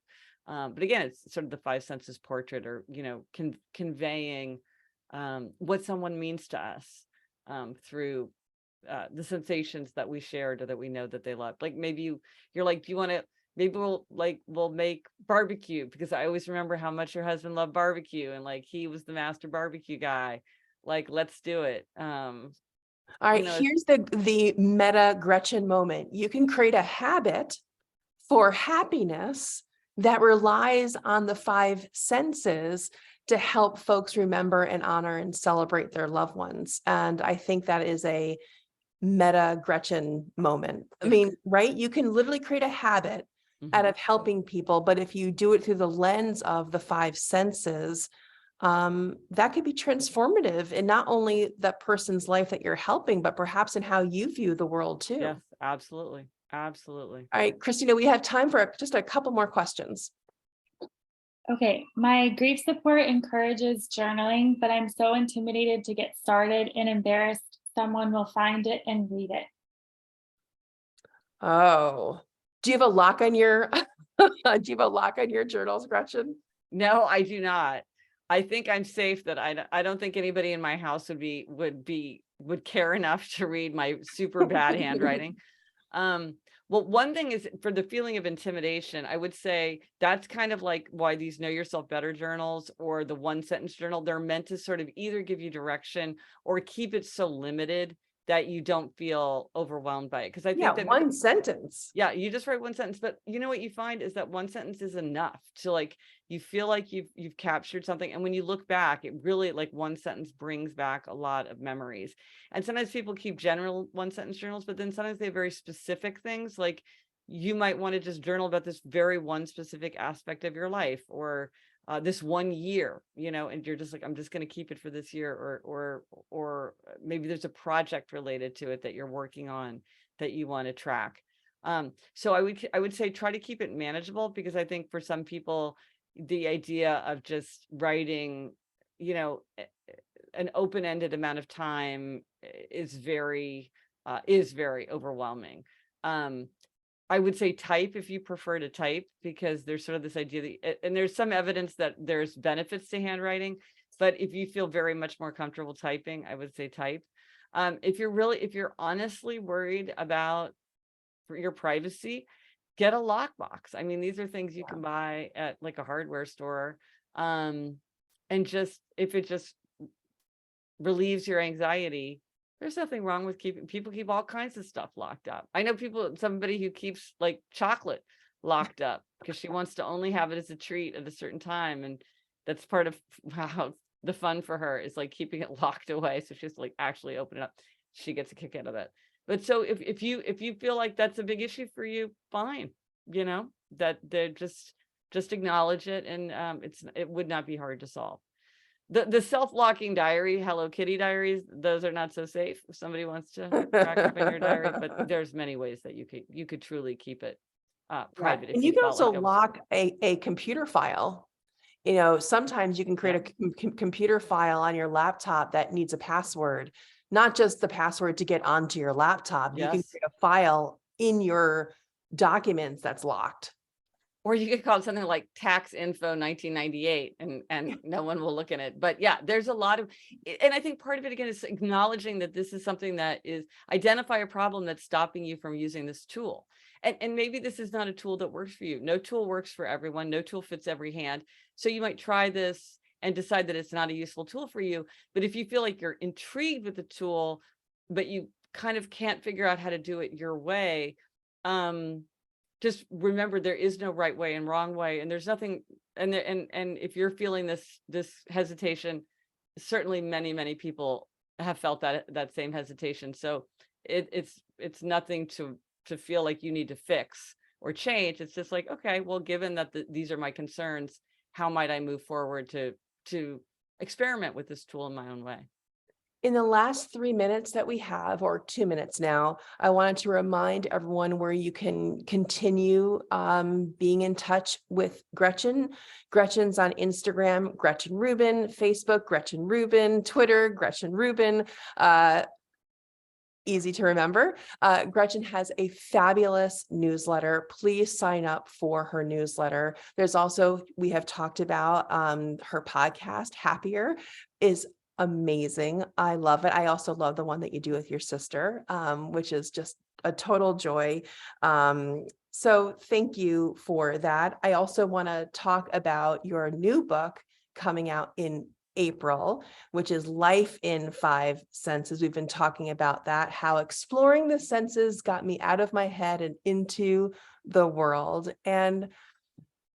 But again, it's sort of the 5 senses portrait, or, conveying what someone means to us through the sensations that we shared or that we know that they love. Like maybe you're like, do you want to, maybe we'll make barbecue, because I always remember how much your husband loved barbecue, and like he was the master barbecue guy. Like, let's do it. All right, here's the meta Gretchen moment. You can create a habit for happiness that relies on the 5 senses to help folks remember and honor and celebrate their loved ones. And I think that is a meta Gretchen moment. I mean, right? You can literally create a habit out of helping people, but if you do it through the lens of the 5 senses, that could be transformative in not only that person's life that you're helping, but perhaps in how you view the world too. Yes, absolutely. Absolutely. All right, Christina, we have time for just a couple more questions. Okay, my grief support encourages journaling, but I'm so intimidated to get started and embarrassed someone will find it and read it. Oh, do you have a lock on your journals, Gretchen? No, I do not. I think I'm safe that I don't think anybody in my house would care enough to read my super bad handwriting. Well, one thing is, for the feeling of intimidation, I would say that's kind of like why these Know Yourself Better journals or the 1 sentence journal, they're meant to sort of either give you direction or keep it so limited that you don't feel overwhelmed by it. Because I think that 1 sentence. Yeah, you just write 1 sentence, but you know what you find is that 1 sentence is enough to like, you feel like you've captured something. And when you look back, it really, like, 1 sentence brings back a lot of memories. And sometimes people keep general 1 sentence journals, but then sometimes they have very specific things. Like you might want to just journal about this very one specific aspect of your life, or this 1 year, and you're just like, I'm just going to keep it for this year, or maybe there's a project related to it that you're working on that you want to track. So I would say try to keep it manageable, because I think for some people, the idea of just writing, an open-ended amount of time is very overwhelming. I would say type if you prefer to type, because there's sort of this idea that, and there's some evidence that there's benefits to handwriting, but if you feel very much more comfortable typing, I would say type. If you're honestly worried about your privacy, get a lockbox. I mean, these are things you can buy at like a hardware store. And just, if it just relieves your anxiety, there's nothing wrong with people keep all kinds of stuff locked up. I know somebody who keeps like chocolate locked up because she wants to only have it as a treat at a certain time. And that's part of how the fun for her is, like, keeping it locked away. So she's like actually open it up. She gets a kick out of it. But so if you feel like that's a big issue for you, fine, that they're just acknowledge it. And it would not be hard to solve. The self-locking diary, Hello Kitty diaries, those are not so safe if somebody wants to crack up in your diary, but there's many ways that you could truly keep it private. And you can also lock a computer file. Sometimes you can create a computer file on your laptop that needs a password, not just the password to get onto your laptop. You can create a file in your documents that's locked. Or you could call it something like tax info 1998 and no one will look at it. But yeah, there's a lot of, and I think part of it again is acknowledging that this is something that is, identify a problem that's stopping you from using this tool. And maybe this is not a tool that works for you. No tool works for everyone. No tool fits every hand. So you might try this and decide that it's not a useful tool for you. But if you feel like you're intrigued with the tool, but you kind of can't figure out how to do it your way, just remember there is no right way and wrong way, and there's nothing. And if you're feeling this hesitation, certainly many people have felt that same hesitation. So it's nothing to feel like you need to fix or change. It's just like, okay, well, given that these are my concerns, how might I move forward to experiment with this tool in my own way? In the last 3 minutes that we have, or 2 minutes now, I wanted to remind everyone where you can continue being in touch with Gretchen. Gretchen's on Instagram, Gretchen Rubin, Facebook, Gretchen Rubin, Twitter, Gretchen Rubin. Easy to remember. Gretchen has a fabulous newsletter. Please sign up for her newsletter. There's also, we have talked about her podcast, Happier, is amazing. I love it. I also love the one that you do with your sister, which is just a total joy. So thank you for that. I also want to talk about your new book coming out in April, which is Life in 5 Senses. We've been talking about that, how exploring the senses got me out of my head and into the world. And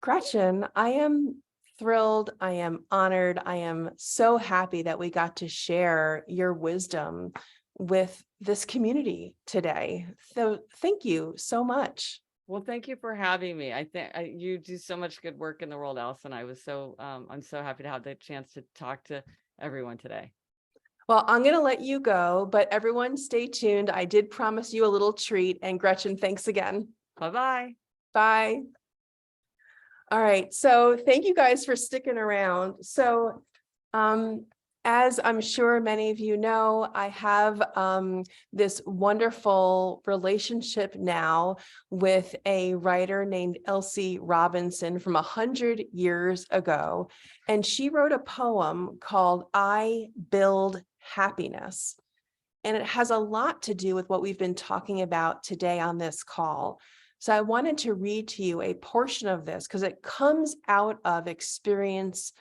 Gretchen, I am thrilled. I am honored. I am so happy that we got to share your wisdom with this community today. So thank you so much. Well, thank you for having me. I think you do so much good work in the world, Allison. I'm so happy to have the chance to talk to everyone today. Well, I'm going to let you go, but everyone stay tuned. I did promise you a little treat. And Gretchen, thanks again. Bye-bye. Bye. All right. So thank you guys for sticking around. So as I'm sure many of you know, I have this wonderful relationship now with a writer named Elsie Robinson from 100 years ago. And she wrote a poem called I Build Happiness. And it has a lot to do with what we've been talking about today on this call. So I wanted to read to you a portion of this because it comes out of experience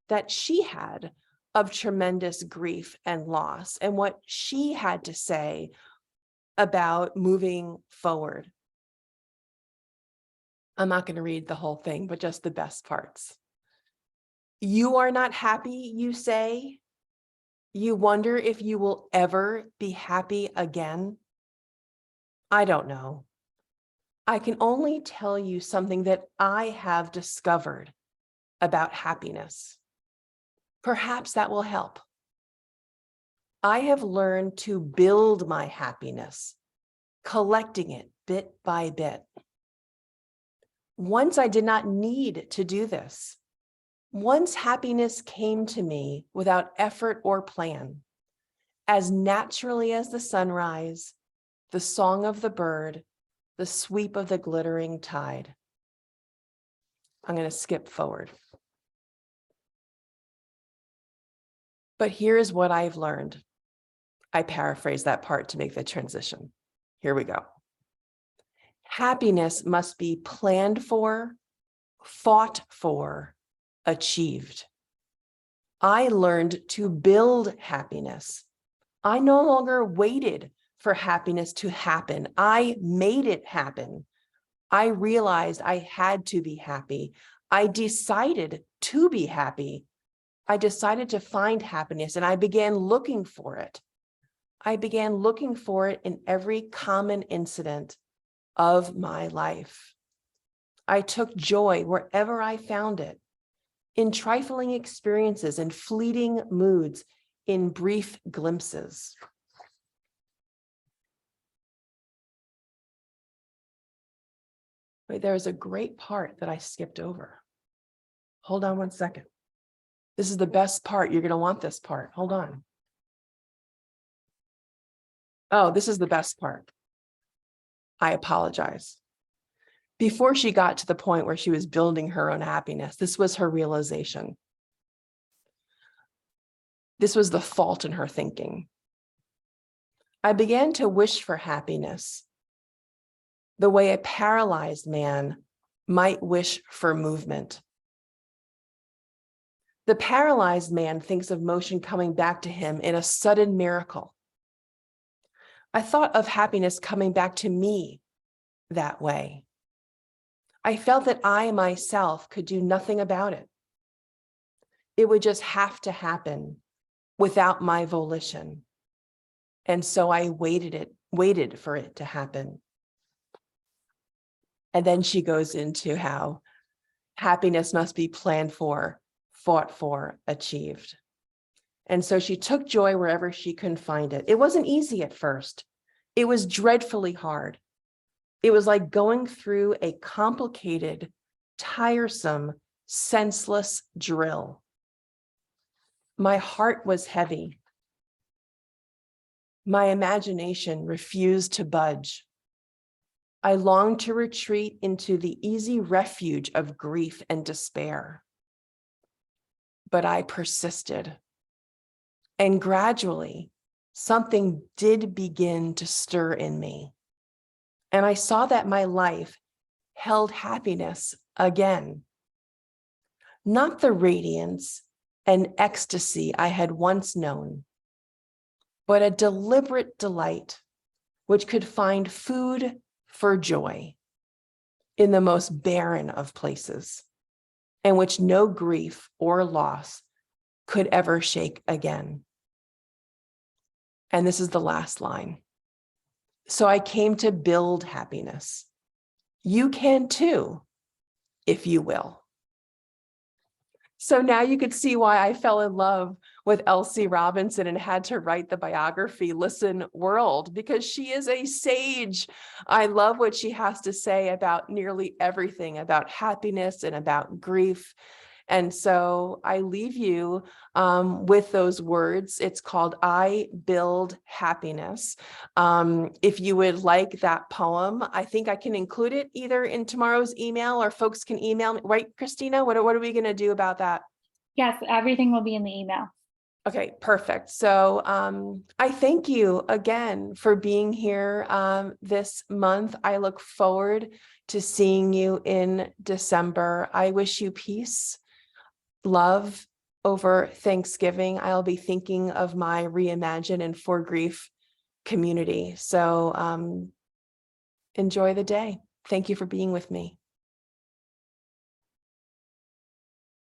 that she had of tremendous grief and loss, and what she had to say about moving forward. I'm not going to read the whole thing, but just the best parts. You are not happy, you say. You wonder if you will ever be happy again. I don't know. I can only tell you something that I have discovered. about happiness. Perhaps that will help. I have learned to build my happiness, collecting it bit by bit. Once I did not need to do this. Once happiness came to me without effort or plan, as naturally as the sunrise, the song of the bird, the sweep of the glittering tide. I'm going to skip forward. But here's what I've learned. I paraphrase that part to make the transition. Here we go. Happiness must be planned for, fought for, achieved. I learned to build happiness. I no longer waited for happiness to happen. I made it happen. I realized I had to be happy. I decided to be happy. I decided to find happiness, and I began looking for it. I began looking for it in every common incident of my life. I took joy wherever I found it, in trifling experiences, in fleeting moods, in brief glimpses. Wait, there's a great part that I skipped over. Hold on one second. This is the best part. You're going to want this part. Hold on. Oh, this is the best part. I apologize. Before she got to the point where she was building her own happiness, this was her realization. This was the fault in her thinking. I began to wish for happiness the way a paralyzed man might wish for movement. The paralyzed man thinks of motion coming back to him in a sudden miracle. I thought of happiness coming back to me that way. I felt that I myself could do nothing about it. It would just have to happen without my volition. And so I waited for it to happen. And then she goes into how happiness must be planned for, fought for, achieved. And so she took joy wherever she can find it. It wasn't easy at first. It was dreadfully hard. It was like going through a complicated, tiresome, senseless drill. My heart was heavy. My imagination refused to budge. I longed to retreat into the easy refuge of grief and despair. But I persisted. And gradually, something did begin to stir in me. And I saw that my life held happiness again. Not the radiance and ecstasy I had once known, but a deliberate delight which could find food for joy in the most barren of places, and which no grief or loss could ever shake again. And this is the last line. So I came to build happiness. You can too, if you will. So now you could see why I fell in love with Elsie Robinson and had to write the biography, Listen World, because she is a sage. I love what she has to say about nearly everything, about happiness and about grief. And so I leave you with those words. It's called I Build Happiness. If you would like that poem, I think I can include it either in tomorrow's email or folks can email me. Right, Christina? What are we going to do about that? Yes, everything will be in the email. Okay, perfect. So I thank you again for being here this month. I look forward to seeing you in December. I wish you peace, love over Thanksgiving. I'll be thinking of my Reimagine and For Grief community. So enjoy the day. Thank you for being with me.